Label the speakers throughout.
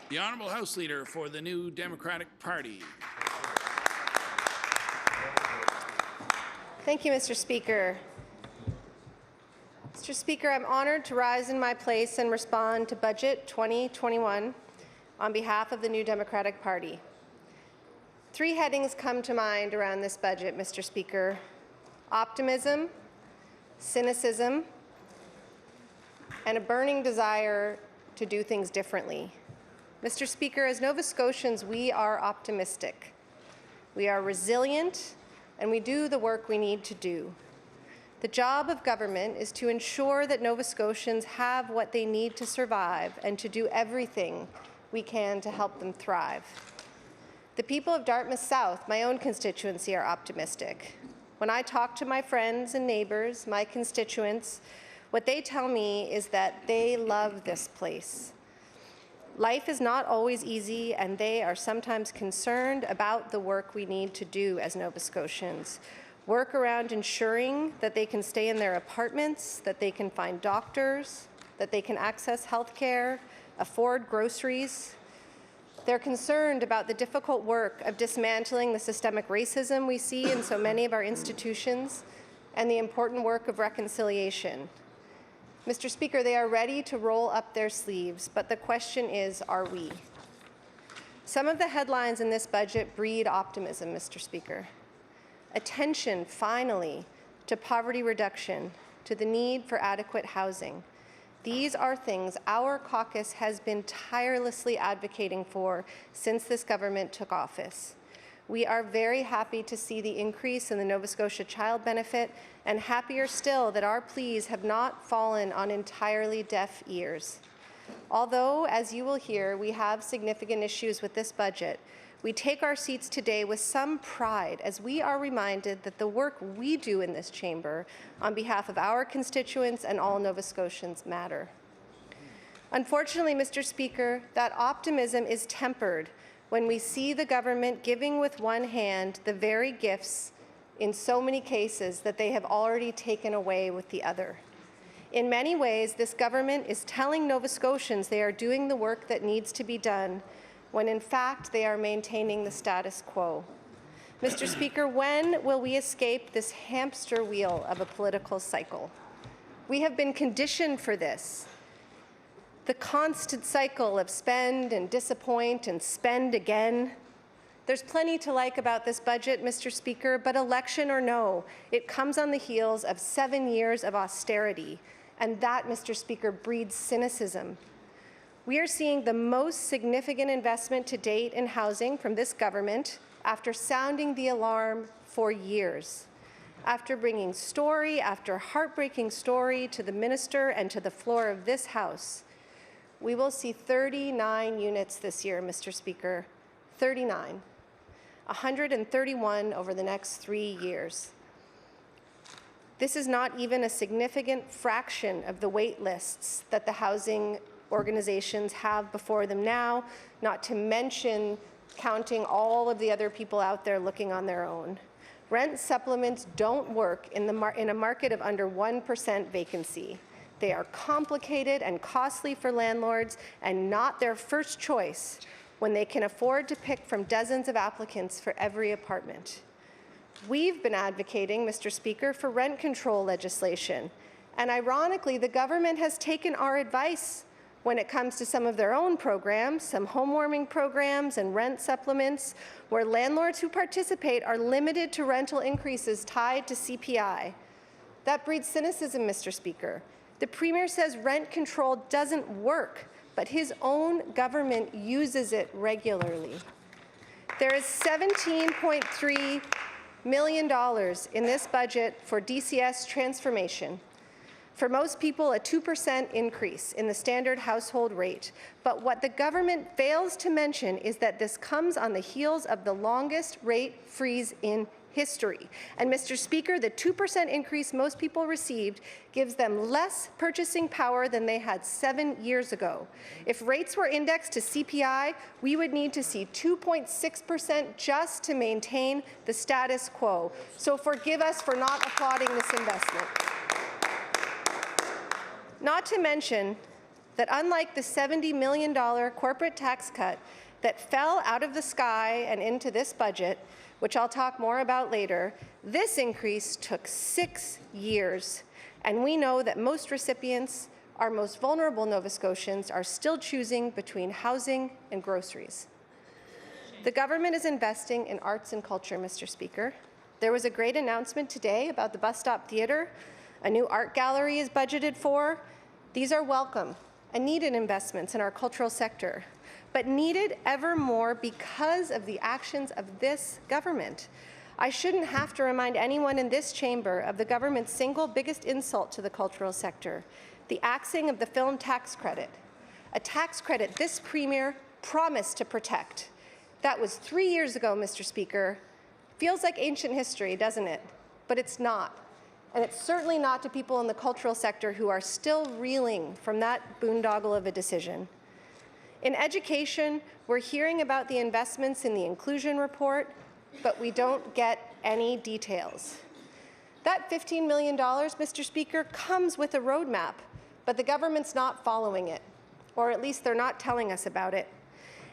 Speaker 1: The Honourable House Leader for the New Democratic Party.
Speaker 2: Thank you, Mr. Speaker. Mr. Speaker, I'm honoured to rise in my place and respond to Budget 2021 on behalf of the New Democratic Party. Three headings come to mind around this budget, Mr. Speaker: optimism, cynicism, and a burning desire to do things differently. Mr. Speaker, as Nova Scotians, we are optimistic. We are resilient, and we do the work we need to do. The job of government is to ensure that Nova Scotians have what they need to survive and to do everything we can to help them thrive. The people of Dartmouth South, my own constituency, are optimistic. When I talk to my friends and neighbours, my constituents, what they tell me is that they love this place. Life is not always easy, and they are sometimes concerned about the work we need to do as Nova Scotians. Work around ensuring that they can stay in their apartments, that they can find doctors, that they can access health care, afford groceries. They're concerned about the difficult work of dismantling the systemic racism we see in so many of our institutions and the important work of reconciliation. Mr. Speaker, they are ready to roll up their sleeves, but the question is, are we? Some of the headlines in this budget breed optimism, Mr. Speaker. Attention, finally, to poverty reduction, to the need for adequate housing. These are things our caucus has been tirelessly advocating for since this government took office. We are very happy to see the increase in the Nova Scotia Child Benefit, and happier still that our pleas have not fallen on entirely deaf ears. Although, as you will hear, we have significant issues with this budget, we take our seats today with some pride as we are reminded that the work we do in this chamber on behalf of our constituents and all Nova Scotians matter. Unfortunately, Mr. Speaker, that optimism is tempered when we see the government giving with one hand the very gifts in so many cases that they have already taken away with the other. In many ways, this government is telling Nova Scotians they are doing the work that needs to be done, when in fact they are maintaining the status quo. Mr. Speaker, when will we escape this hamster wheel of a political cycle? We have been conditioned for this. The constant cycle of spend and disappoint and spend again. There's plenty to like about this budget, Mr. Speaker, but election or no, it comes on the heels of 7 years of austerity, and that, Mr. Speaker, breeds cynicism. We are seeing the most significant investment to date in housing from this government after sounding the alarm for years. After bringing story after heartbreaking story to the minister and to the floor of this House, we will see 39 units this year, Mr. Speaker. 39. 131 over the next 3 years. This is not even a significant fraction of the wait lists that the housing organizations have before them now, not to mention counting all of the other people out there looking on their own. Rent supplements don't work in a market of under 1% vacancy. They are complicated and costly for landlords and not their first choice when they can afford to pick from dozens of applicants for every apartment. We've been advocating, Mr. Speaker, for rent control legislation, and ironically, the government has taken our advice when it comes to some of their own programs, some home warming programs and rent supplements, where landlords who participate are limited to rental increases tied to CPI. That breeds cynicism, Mr. Speaker. The Premier says rent control doesn't work, but his own government uses it regularly. There is $17.3 million in this budget for DCS transformation. For most people, a 2% increase in the standard household rate. But what the government fails to mention is that this comes on the heels of the longest rate freeze in history. And Mr. Speaker, the 2% increase most people received gives them less purchasing power than they had 7 years ago. If rates were indexed to CPI, we would need to see 2.6% just to maintain the status quo. So forgive us for not applauding this investment. Not to mention that unlike the $70 million corporate tax cut that fell out of the sky and into this budget, which I'll talk more about later, this increase took 6 years. And we know that most recipients, our most vulnerable Nova Scotians, are still choosing between housing and groceries. The government is investing in arts and culture, Mr. Speaker. There was a great announcement today about the Bus Stop Theatre. A new art gallery is budgeted for. These are welcome and needed investments in our cultural sector, but needed ever more because of the actions of this government. I shouldn't have to remind anyone in this chamber of the government's single biggest insult to the cultural sector, the axing of the film tax credit, a tax credit this Premier promised to protect. That was 3 years ago, Mr. Speaker. Feels like ancient history, doesn't it? But it's not. And it's certainly not to people in the cultural sector who are still reeling from that boondoggle of a decision. In education, we're hearing about the investments in the inclusion report, but we don't get any details. That $15 million, Mr. Speaker, comes with a roadmap, but the government's not following it, or at least they're not telling us about it.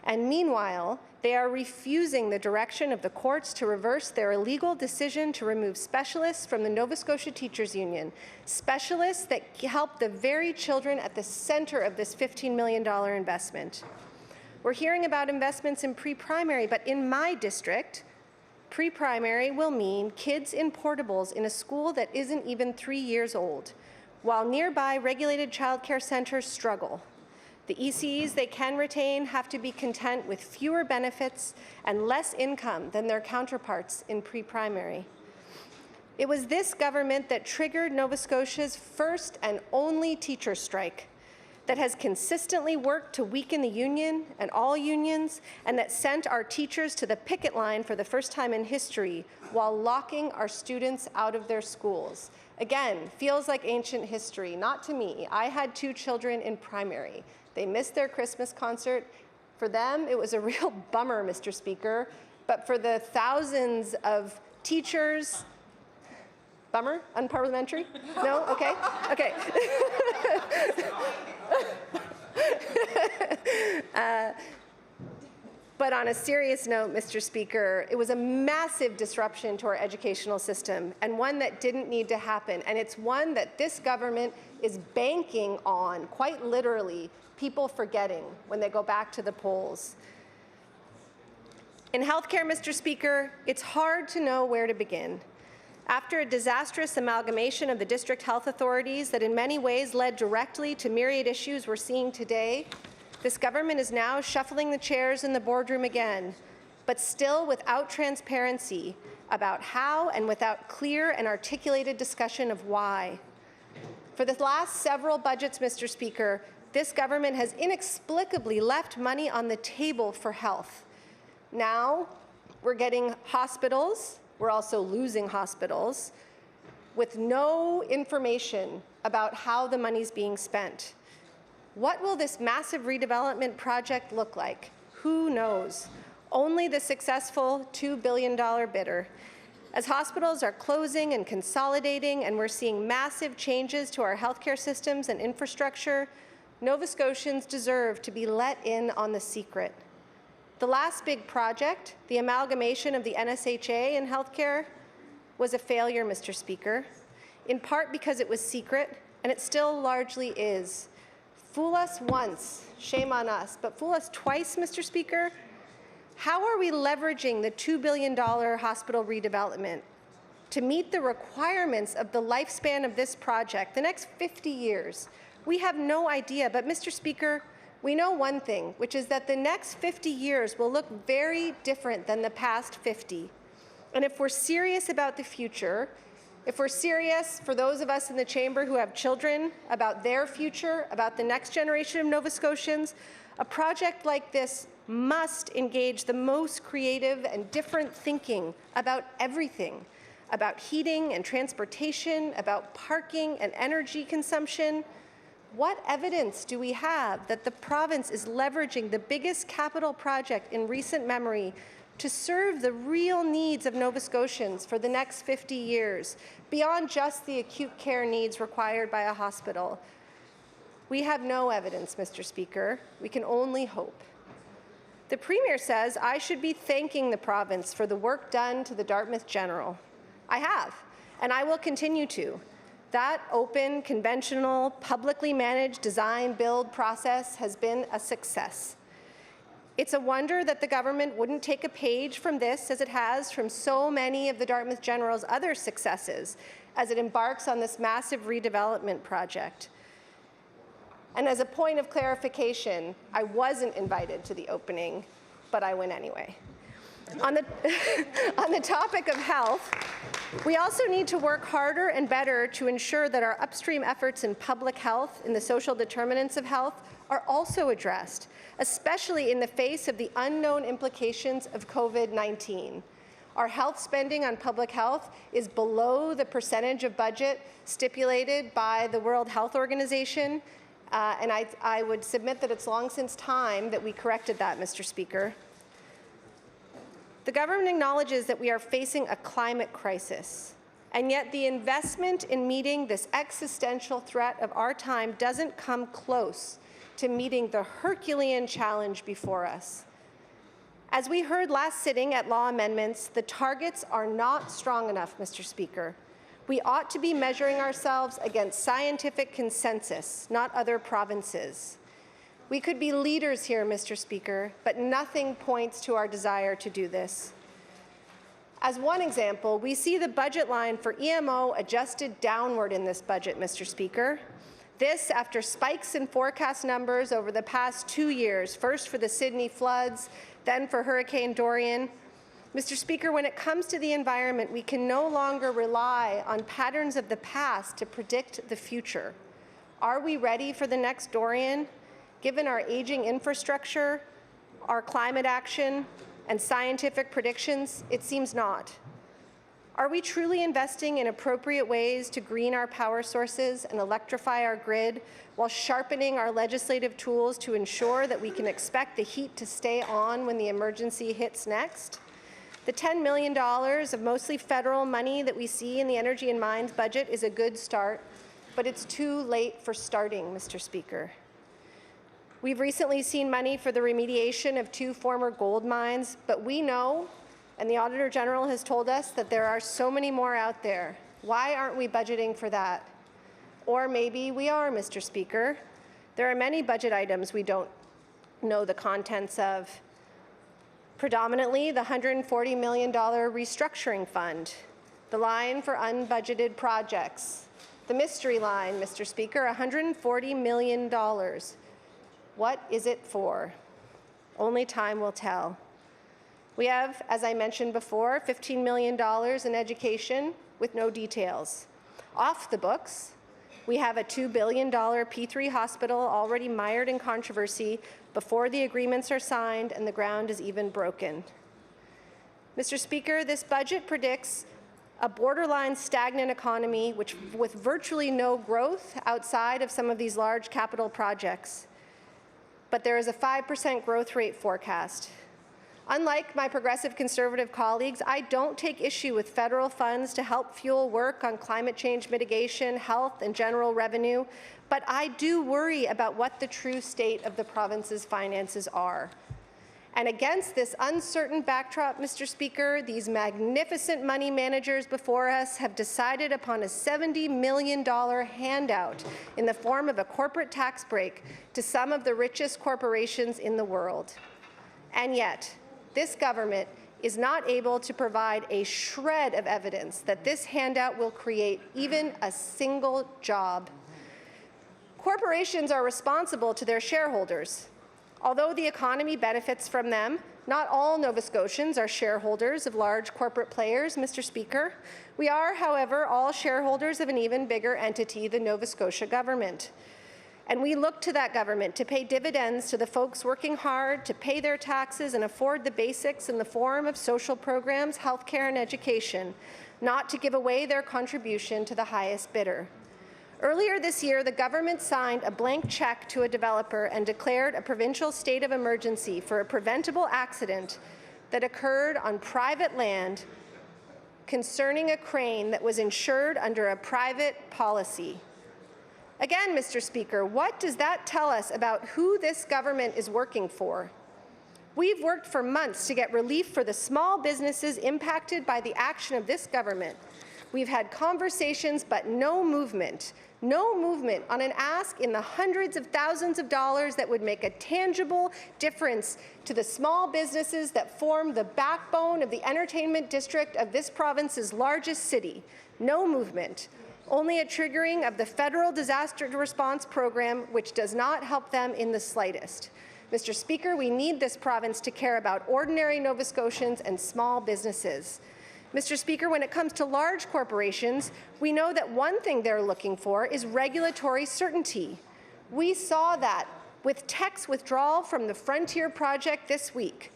Speaker 2: And meanwhile, they are refusing the direction of the courts to reverse their illegal decision to remove specialists from the Nova Scotia Teachers Union, specialists that help the very children at the center of this $15 million investment. We're hearing about investments in pre-primary, but in my district, pre-primary will mean kids in portables in a school that isn't even 3 years old, while nearby regulated childcare centers struggle. The ECEs they can retain have to be content with fewer benefits and less income than their counterparts in pre-primary. It was this government that triggered Nova Scotia's first and only teacher strike, that has consistently worked to weaken the union and all unions, and that sent our teachers to the picket line for the first time in history while locking our students out of their schools. Again, feels like ancient history, not to me. I had 2 children in primary. They missed their Christmas concert. For them, it was a real bummer, Mr. Speaker. But for the thousands of teachers, bummer? Unparliamentary? No? Okay. Okay. But on a serious note, Mr. Speaker, it was a massive disruption to our educational system, and one that didn't need to happen. And it's one that this government is banking on, quite literally, people forgetting when they go back to the polls. In healthcare, Mr. Speaker, it's hard to know where to begin. After a disastrous amalgamation of the district health authorities that in many ways led directly to myriad issues we're seeing today, this government is now shuffling the chairs in the boardroom again, but still without transparency about how and without clear and articulated discussion of why. For the last several budgets, Mr. Speaker, this government has inexplicably left money on the table for health. Now we're getting hospitals, we're also losing hospitals, with no information about how the money's being spent. What will this massive redevelopment project look like? Who knows? Only the successful $2 billion bidder. As hospitals are closing and consolidating, and we're seeing massive changes to our healthcare systems and infrastructure, Nova Scotians deserve to be let in on the secret. The last big project, the amalgamation of the NSHA in healthcare, was a failure, Mr. Speaker, in part because it was secret, and it still largely is. Fool us once, shame on us, but fool us twice, Mr. Speaker? How are we leveraging the $2 billion hospital redevelopment to meet the requirements of the lifespan of this project, the next 50 years? We have no idea, but Mr. Speaker, we know one thing, which is that the next 50 years will look very different than the past 50. And if we're serious about the future, if we're serious, for those of us in the chamber who have children, about their future, about the next generation of Nova Scotians, a project like this must engage the most creative and different thinking about everything, about heating and transportation, about parking and energy consumption. What evidence do we have that the province is leveraging the biggest capital project in recent memory to serve the real needs of Nova Scotians for the next 50 years, beyond just the acute care needs required by a hospital? We have no evidence, Mr. Speaker. We can only hope. The Premier says I should be thanking the province for the work done to the Dartmouth General. I have, and I will continue to. That open, conventional, publicly managed design-build process has been a success. It's a wonder that the government wouldn't take a page from this, as it has from so many of the Dartmouth General's other successes, as it embarks on this massive redevelopment project. And as a point of clarification, I wasn't invited to the opening, but I went anyway. On the topic of health, we also need to work harder and better to ensure that our upstream efforts in public health, in the social determinants of health, are also addressed, especially in the face of the unknown implications of COVID-19. Our health spending on public health is below the percentage of budget stipulated by the World Health Organization, and I would submit that it's long since time that we corrected that, Mr. Speaker. The government acknowledges that we are facing a climate crisis, and yet the investment in meeting this existential threat of our time doesn't come close to meeting the Herculean challenge before us. As we heard last sitting at law amendments, the targets are not strong enough, Mr. Speaker. We ought to be measuring ourselves against scientific consensus, not other provinces. We could be leaders here, Mr. Speaker, but nothing points to our desire to do this. As one example, we see the budget line for EMO adjusted downward in this budget, Mr. Speaker. This after spikes in forecast numbers over the past 2 years, first for the Sydney floods, then for Hurricane Dorian. Mr. Speaker, when it comes to the environment, we can no longer rely on patterns of the past to predict the future. Are we ready for the next Dorian? Given our aging infrastructure, our climate action, and scientific predictions, it seems not. Are we truly investing in appropriate ways to green our power sources and electrify our grid while sharpening our legislative tools to ensure that we can expect the heat to stay on when the emergency hits next? The $10 million of mostly federal money that we see in the Energy and Mines budget is a good start, but it's too late for starting, Mr. Speaker. We've recently seen money for the remediation of 2 former gold mines, but we know, and the Auditor General has told us, that there are so many more out there. Why aren't we budgeting for that? Or maybe we are, Mr. Speaker. There are many budget items we don't know the contents of. Predominantly, the $140 million restructuring fund, the line for unbudgeted projects, the mystery line, Mr. Speaker, $140 million. What is it for? Only time will tell. We have, as I mentioned before, $15 million in education with no details. Off the books, we have a $2 billion P3 hospital already mired in controversy before the agreements are signed and the ground is even broken. Mr. Speaker, this budget predicts a borderline stagnant economy with virtually no growth outside of some of these large capital projects. But there is a 5% growth rate forecast. Unlike my progressive conservative colleagues, I don't take issue with federal funds to help fuel work on climate change mitigation, health, and general revenue, but I do worry about what the true state of the province's finances are. And against this uncertain backdrop, Mr. Speaker, these magnificent money managers before us have decided upon a $70 million handout in the form of a corporate tax break to some of the richest corporations in the world. And yet, this government is not able to provide a shred of evidence that this handout will create even a single job. Corporations are responsible to their shareholders. Although the economy benefits from them, not all Nova Scotians are shareholders of large corporate players, Mr. Speaker. We are, however, all shareholders of an even bigger entity, the Nova Scotia government. And we look to that government to pay dividends to the folks working hard to pay their taxes and afford the basics in the form of social programs, healthcare, and education, not to give away their contribution to the highest bidder. Earlier this year, the government signed a blank check to a developer and declared a provincial state of emergency for a preventable accident that occurred on private land concerning a crane that was insured under a private policy. Again, Mr. Speaker, what does that tell us about who this government is working for? We've worked for months to get relief for the small businesses impacted by the action of this government. We've had conversations, but no movement on an ask in the hundreds of thousands of dollars that would make a tangible difference to the small businesses that form the backbone of the entertainment district of this province's largest city. No movement. Only a triggering of the federal disaster response program, which does not help them in the slightest. Mr. Speaker, we need this province to care about ordinary Nova Scotians and small businesses. Mr. Speaker, when it comes to large corporations, we know that one thing they're looking for is regulatory certainty. We saw that with Tech's withdrawal from the Frontier project this week.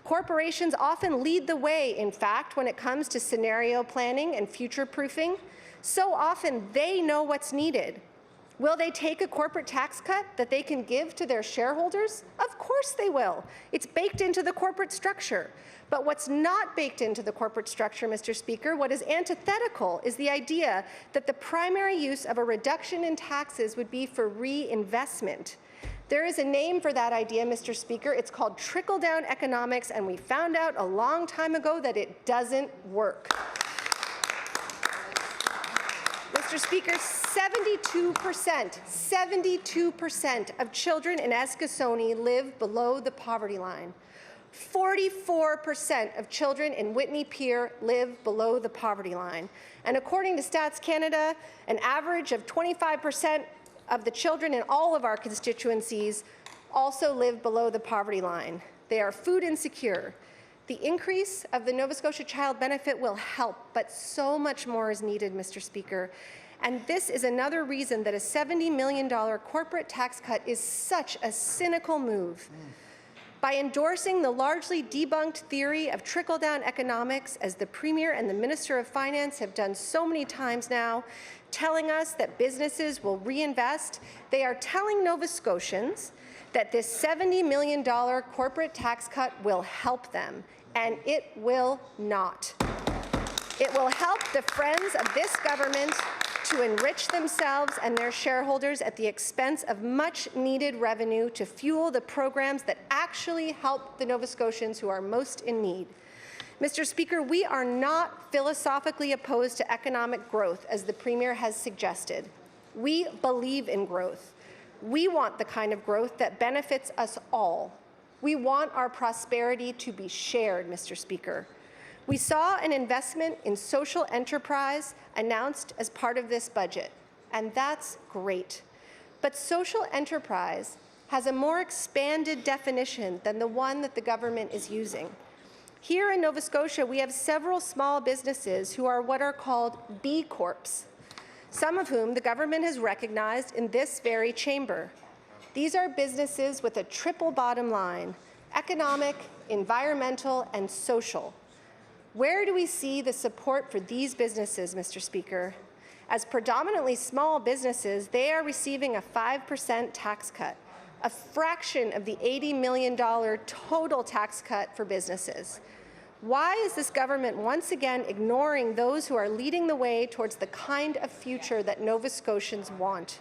Speaker 2: Corporations often lead the way, in fact, when it comes to scenario planning and future-proofing. So often they know what's needed. Will they take a corporate tax cut that they can give to their shareholders? Of course they will. It's baked into the corporate structure. But what's not baked into the corporate structure, Mr. Speaker, what is antithetical is the idea that the primary use of a reduction in taxes would be for reinvestment. There is a name for that idea, Mr. Speaker. It's called trickle-down economics, and we found out a long time ago that it doesn't work. Mr. Speaker, 72% of children in Eskasoni live below the poverty line. 44% of children in Whitney Pier live below the poverty line. And according to Stats Canada, an average of 25% of the children in all of our constituencies also live below the poverty line. They are food insecure. The increase of the Nova Scotia Child Benefit will help, but so much more is needed, Mr. Speaker. And this is another reason that a $70 million corporate tax cut is such a cynical move. By endorsing the largely debunked theory of trickle-down economics, as the Premier and the Minister of Finance have done so many times now, telling us that businesses will reinvest, they are telling Nova Scotians that this $70 million corporate tax cut will help them, and it will not. It will help the friends of this government to enrich themselves and their shareholders at the expense of much-needed revenue to fuel the programs that actually help the Nova Scotians who are most in need. Mr. Speaker, we are not philosophically opposed to economic growth, as the Premier has suggested. We believe in growth. We want the kind of growth that benefits us all. We want our prosperity to be shared, Mr. Speaker. We saw an investment in social enterprise announced as part of this budget, and that's great. But social enterprise has a more expanded definition than the one that the government is using. Here in Nova Scotia, we have several small businesses who are what are called B Corps, some of whom the government has recognized in this very chamber. These are businesses with a triple bottom line: economic, environmental, and social. Where do we see the support for these businesses, Mr. Speaker? As predominantly small businesses, they are receiving a 5% tax cut, a fraction of the $80 million total tax cut for businesses. Why is this government once again ignoring those who are leading the way towards the kind of future that Nova Scotians want?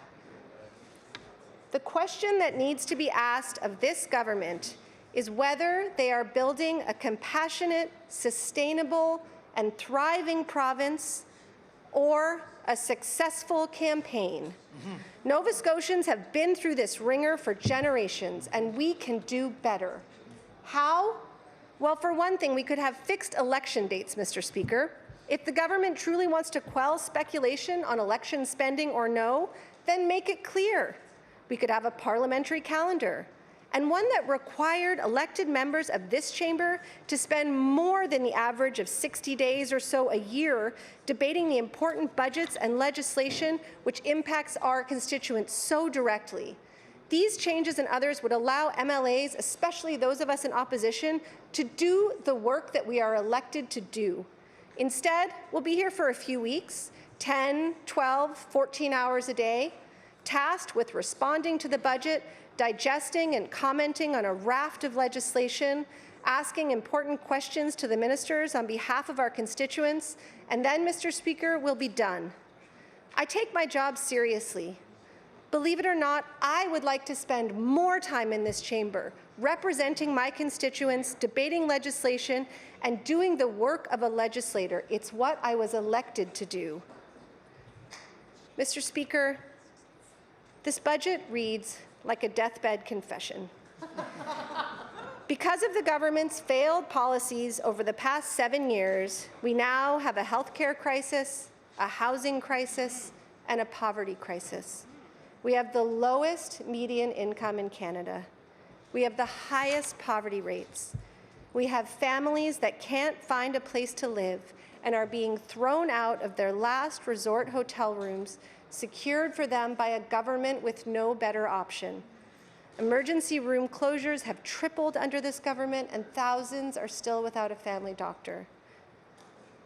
Speaker 2: The question that needs to be asked of this government is whether they are building a compassionate, sustainable, and thriving province, or a successful campaign. Nova Scotians have been through this ringer for generations, and we can do better. How? Well, for one thing, we could have fixed election dates, Mr. Speaker. If the government truly wants to quell speculation on election spending or no, then make it clear. We could have a parliamentary calendar, and one that required elected members of this chamber to spend more than the average of 60 days or so a year debating the important budgets and legislation which impacts our constituents so directly. These changes and others would allow MLAs, especially those of us in opposition, to do the work that we are elected to do. Instead, we'll be here for a few weeks, 10, 12, 14 hours a day, tasked with responding to the budget, digesting and commenting on a raft of legislation, asking important questions to the ministers on behalf of our constituents, and then, Mr. Speaker, we'll be done. I take my job seriously. Believe it or not, I would like to spend more time in this chamber representing my constituents, debating legislation, and doing the work of a legislator. It's what I was elected to do. Mr. Speaker, this budget reads like a deathbed confession. Because of the government's failed policies over the past 7 years, we now have a healthcare crisis, a housing crisis, and a poverty crisis. We have the lowest median income in Canada. We have the highest poverty rates. We have families that can't find a place to live and are being thrown out of their last resort hotel rooms secured for them by a government with no better option. Emergency room closures have tripled under this government, and thousands are still without a family doctor.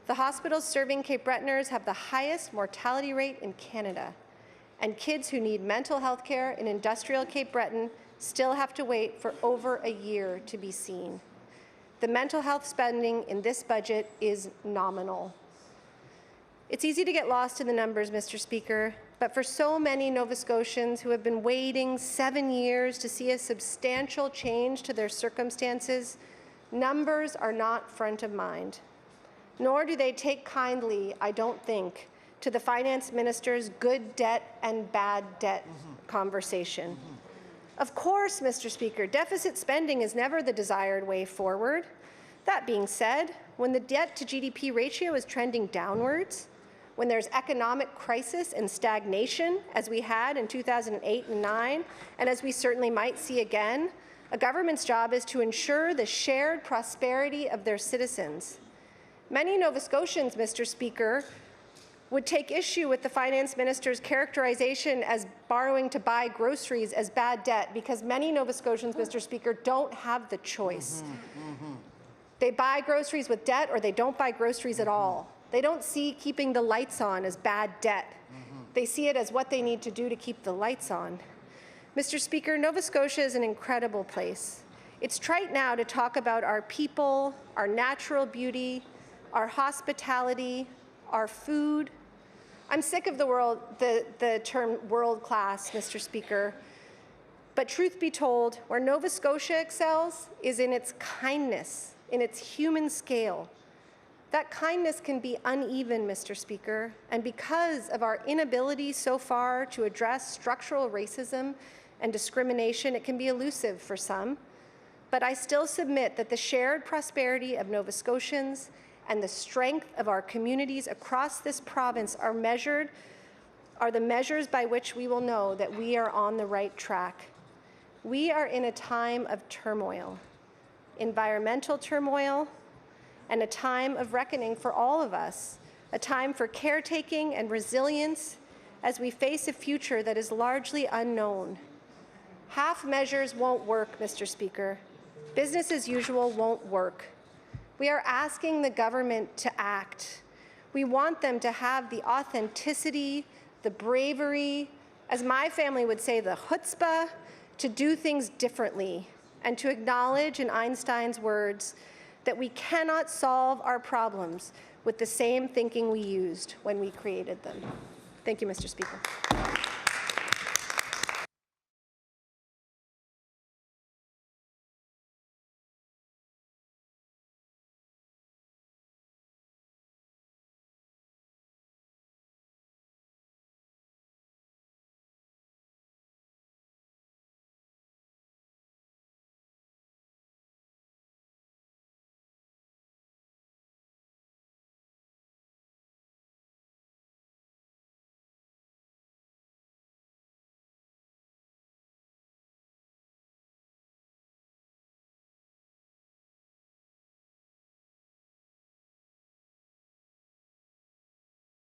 Speaker 2: The hospitals serving Cape Bretoners have the highest mortality rate in Canada, and kids who need mental health care in industrial Cape Breton still have to wait for over a year to be seen. The mental health spending in this budget is nominal. It's easy to get lost in the numbers, Mr. Speaker, but for so many Nova Scotians who have been waiting 7 years to see a substantial change to their circumstances, numbers are not front of mind. Nor do they take kindly, I don't think, to the finance minister's good debt and bad debt conversation. Of course, Mr. Speaker, deficit spending is never the desired way forward. That being said, when the debt to GDP ratio is trending downwards, when there's economic crisis and stagnation, as we had in 2008 and 9, and as we certainly might see again, a government's job is to ensure the shared prosperity of their citizens. Many Nova Scotians, Mr. Speaker, would take issue with the finance minister's characterization as borrowing to buy groceries as bad debt, because many Nova Scotians, Mr. Speaker, don't have the choice. They buy groceries with debt, or they don't buy groceries at all. They don't see keeping the lights on as bad debt. They see it as what they need to do to keep the lights on. Mr. Speaker, Nova Scotia is an incredible place. It's trite now to talk about our people, our natural beauty, our hospitality, our food. I'm sick of the term world class, Mr. Speaker. But truth be told, where Nova Scotia excels is in its kindness, in its human scale. That kindness can be uneven, Mr. Speaker, and because of our inability so far to address structural racism and discrimination, it can be elusive for some. But I still submit that the shared prosperity of Nova Scotians and the strength of our communities across this province are the measures by which we will know that we are on the right track. We are in a time of turmoil, environmental turmoil, and a time of reckoning for all of us, a time for caretaking and resilience as we face a future that is largely unknown. Half measures won't work, Mr. Speaker. Business as usual won't work. We are asking the government to act. We want them to have the authenticity, the bravery, as my family would say, the chutzpah, to do things differently and to acknowledge, in Einstein's words, that we cannot solve our problems with the same thinking we used when we created them. Thank you, Mr. Speaker.